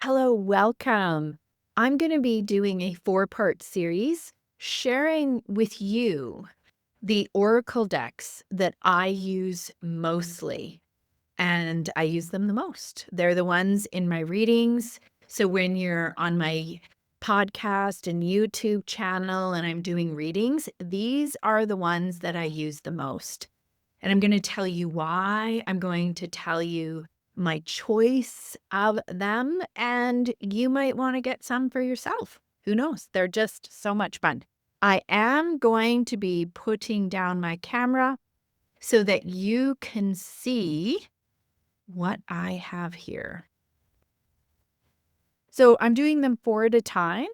Hello, welcome. I'm going to be doing a four-part series sharing with you the oracle decks that I use mostly, and I use them the most. They're the ones in my readings. So when you're on my podcast and YouTube channel and I'm doing readings, these are the ones that I use the most. And I'm going to tell you why. I'm going to tell you my choice of them, and you might want to get some for yourself. Who knows? They're just so much fun. I am going to be putting down my camera so that you can see what I have here. So I'm doing them four at a time,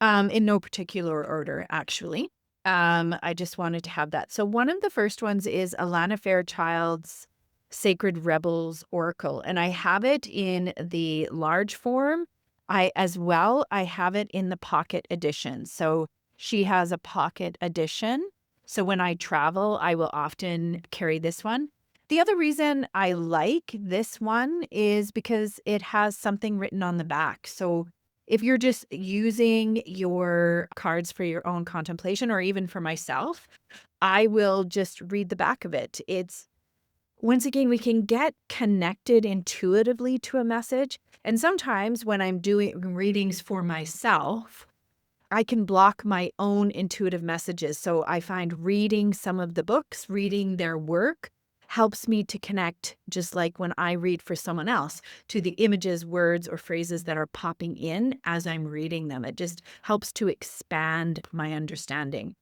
in no particular order, actually. I just wanted to have that. So one of the first ones is Alana Fairchild's Sacred Rebels Oracle, and I have it in the large form. I have it in the pocket edition. So she has a pocket edition. So when I travel, I will often carry this one. The other reason I like this one is because it has something written on the back. So if you're just using your cards for your own contemplation, or even for myself, I will just read the back of it. It's once again, we can get connected intuitively to a message. And sometimes when I'm doing readings for myself, I can block my own intuitive messages. So I find reading some of the books, reading their work, helps me to connect, just like when I read for someone else, to the images, words, or phrases that are popping in as I'm reading them. It just helps to expand my understanding.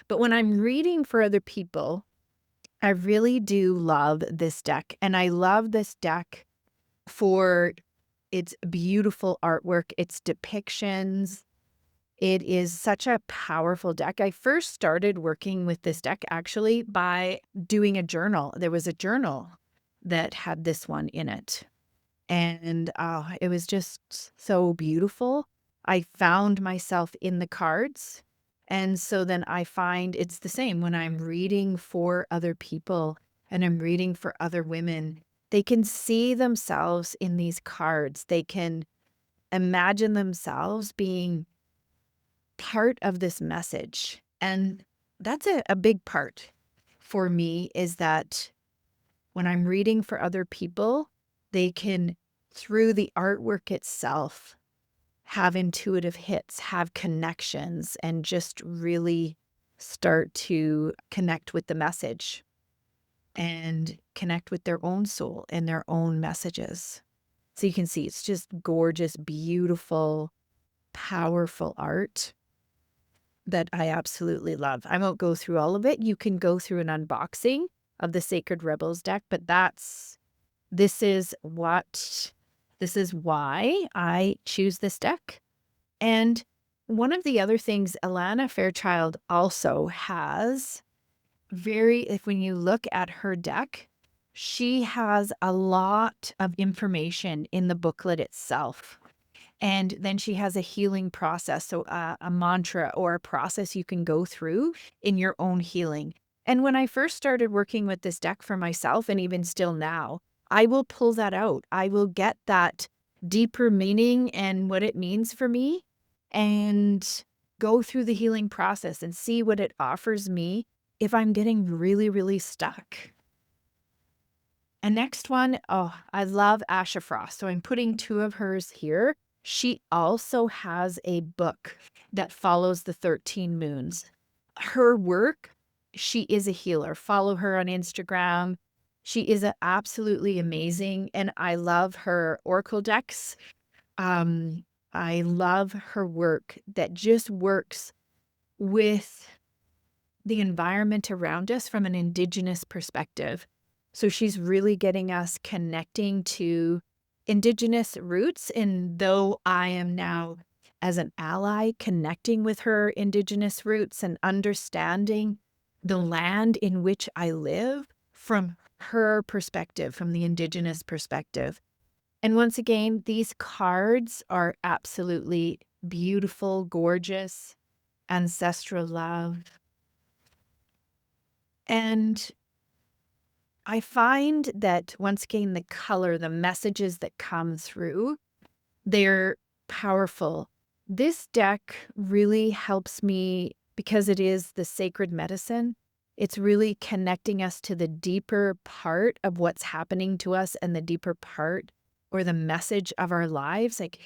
But when I'm reading for other people, I really do love this deck. And I love this deck for its beautiful artwork, its depictions. It is such a powerful deck. I first started working with this deck actually by doing a journal. There was a journal that had this one in it. And it was just so beautiful. I found myself in the cards. And so then I find it's the same when I'm reading for other people and I'm reading for other women. They can see themselves in these cards. They can imagine themselves being part of this message. And that's a big part for me, is that when I'm reading for other people, they can, through the artwork itself, have intuitive hits, have connections, and just really start to connect with the message and connect with their own soul and their own messages. So you can see it's just gorgeous, beautiful, powerful art that I absolutely love. I won't go through all of it. You can go through an unboxing of the Sacred Rebels deck, but this is why I choose this deck. And one of the other things, Alana Fairchild also has if when you look at her deck, she has a lot of information in the booklet itself. And then she has a healing process, so a mantra or a process you can go through in your own healing. And when I first started working with this deck for myself, and even still now, I will pull that out. I will get that deeper meaning and what it means for me, and go through the healing process and see what it offers me if I'm getting really, really stuck. And next one, oh, I love Asha Frost. So I'm putting two of hers here. She also has a book that follows the 13 moons. Her work, she is a healer. Follow her on Instagram. She is absolutely amazing. And I love her oracle decks. I love her work that just works with the environment around us from an Indigenous perspective. So she's really getting us connecting to Indigenous roots. And though I am now, as an ally, connecting with her Indigenous roots and understanding the land in which I live from her perspective, from the Indigenous perspective. And once again, these cards are absolutely beautiful, gorgeous, ancestral love. And I find that once again, the color, the messages that come through, They're powerful. This deck really helps me because it is the sacred medicine. It's really connecting us to the deeper part of what's happening to us and the deeper part or the message of our lives. Like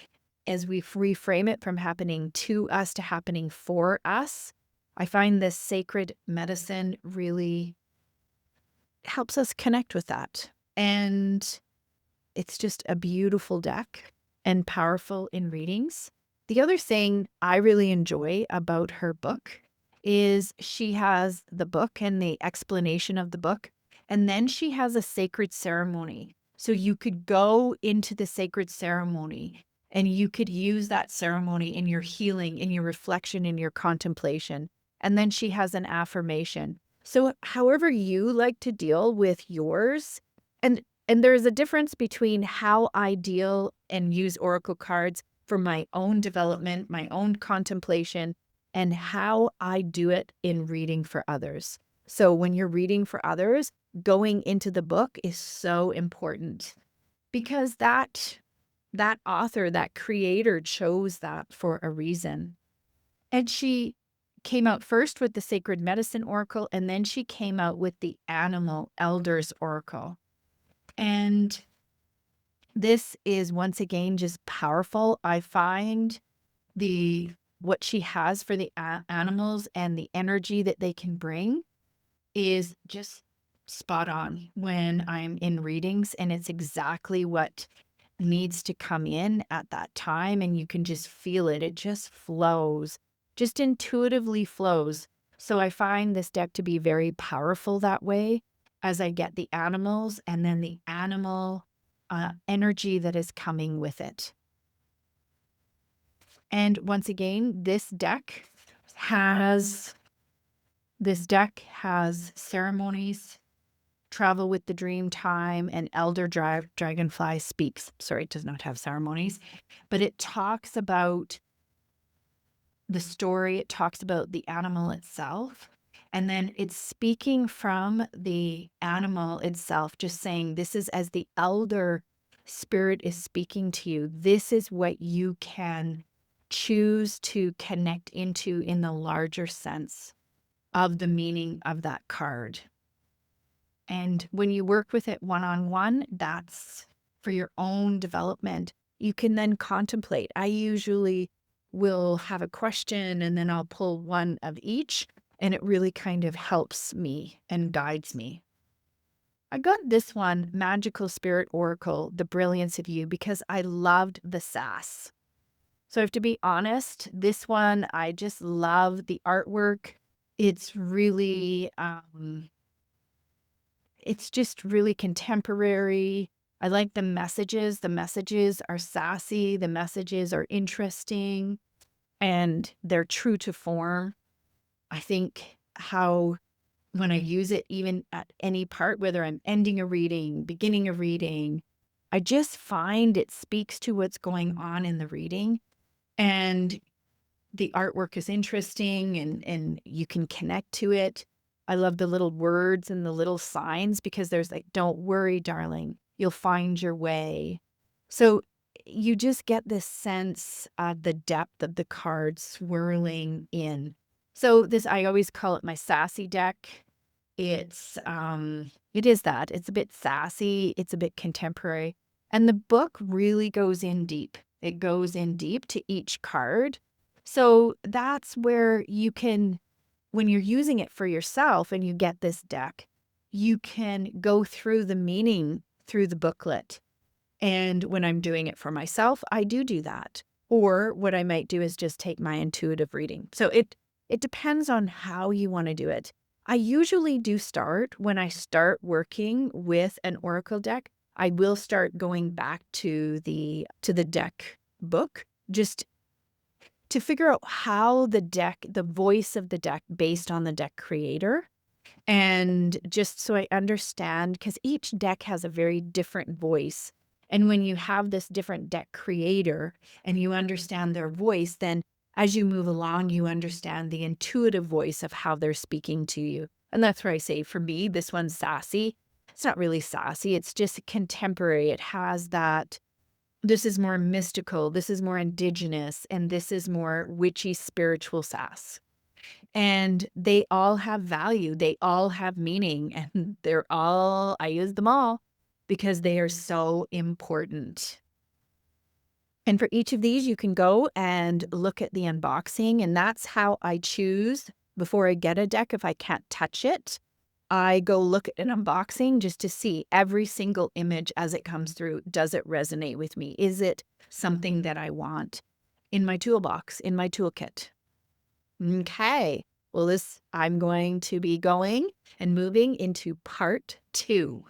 as we reframe it from happening to us to happening for us, I find this sacred medicine really helps us connect with that. And it's just a beautiful deck and powerful in readings. The other thing I really enjoy about her book is she has the book and the explanation of the book, and then she has a sacred ceremony. So you could go into the sacred ceremony and you could use that ceremony in your healing, in your reflection, in your contemplation. And then she has an affirmation. So however you like to deal with yours, and there's a difference between how I deal and use oracle cards for my own development, my own contemplation, and how I do it in reading for others. So when you're reading for others, going into the book is so important because that author, that creator chose that for a reason. And she came out first with the Sacred Medicine Oracle, and then she came out with the Animal Elders Oracle. And this is once again just powerful. I find what she has for the animals and the energy that they can bring is just spot on when I'm in readings, and it's exactly what needs to come in at that time, and you can just feel it. It just flows, just intuitively flows. So I find this deck to be very powerful that way as I get the animals and then the animal energy that is coming with it. And once again, this deck has ceremonies, travel with the dream time, and elder dragonfly speaks. Sorry, it does not have ceremonies, but it talks about the story. It talks about the animal itself. And then it's speaking from the animal itself, just saying, this is as the elder spirit is speaking to you. This is what you can choose to connect into in the larger sense of the meaning of that card. And when you work with it one-on-one, that's for your own development. You can then contemplate. I usually will have a question and then I'll pull one of each, and it really kind of helps me and guides me. I got this one, Magical Spirit Oracle, The Brilliance of You, because I loved the sass. So I have to be honest, this one, I just love the artwork. It's really, it's just really contemporary. I like the messages. The messages are sassy. The messages are interesting, and they're true to form. I think how when I use it, even at any part, whether I'm ending a reading, beginning a reading, I just find it speaks to what's going on in the reading. And the artwork is interesting and you can connect to it. I love the little words and the little signs because there's like, don't worry, darling, you'll find your way. So you just get this sense of the depth of the cards swirling in. So this, I always call it my sassy deck. It is that. It's a bit sassy. It's a bit contemporary. And the book really goes in deep. It goes in deep to each card. So that's where you can, when you're using it for yourself and you get this deck, you can go through the meaning through the booklet. And when I'm doing it for myself, I do that. Or what I might do is just take my intuitive reading. So it depends on how you want to do it. I usually do start when I start working with an oracle deck. I will start going back to the deck book just to figure out how the voice of the deck based on the deck creator. And just so I understand, because each deck has a very different voice. And when you have this different deck creator and you understand their voice, then as you move along, you understand the intuitive voice of how they're speaking to you. And that's where I say, for me, this one's sassy. It's not really sassy. It's just contemporary. It has that This is more mystical, this is more indigenous, and this is more witchy spiritual sass. And they all have value, they all have meaning, and I use them all because they are so important. And for each of these, you can go and look at the unboxing, and that's how I choose before I get a deck. If I can't touch it, I go look at an unboxing just to see every single image as it comes through. Does it resonate with me? Is it something that I want in my toolbox, in my toolkit? Okay. Well, I'm going to be going and moving into part 2.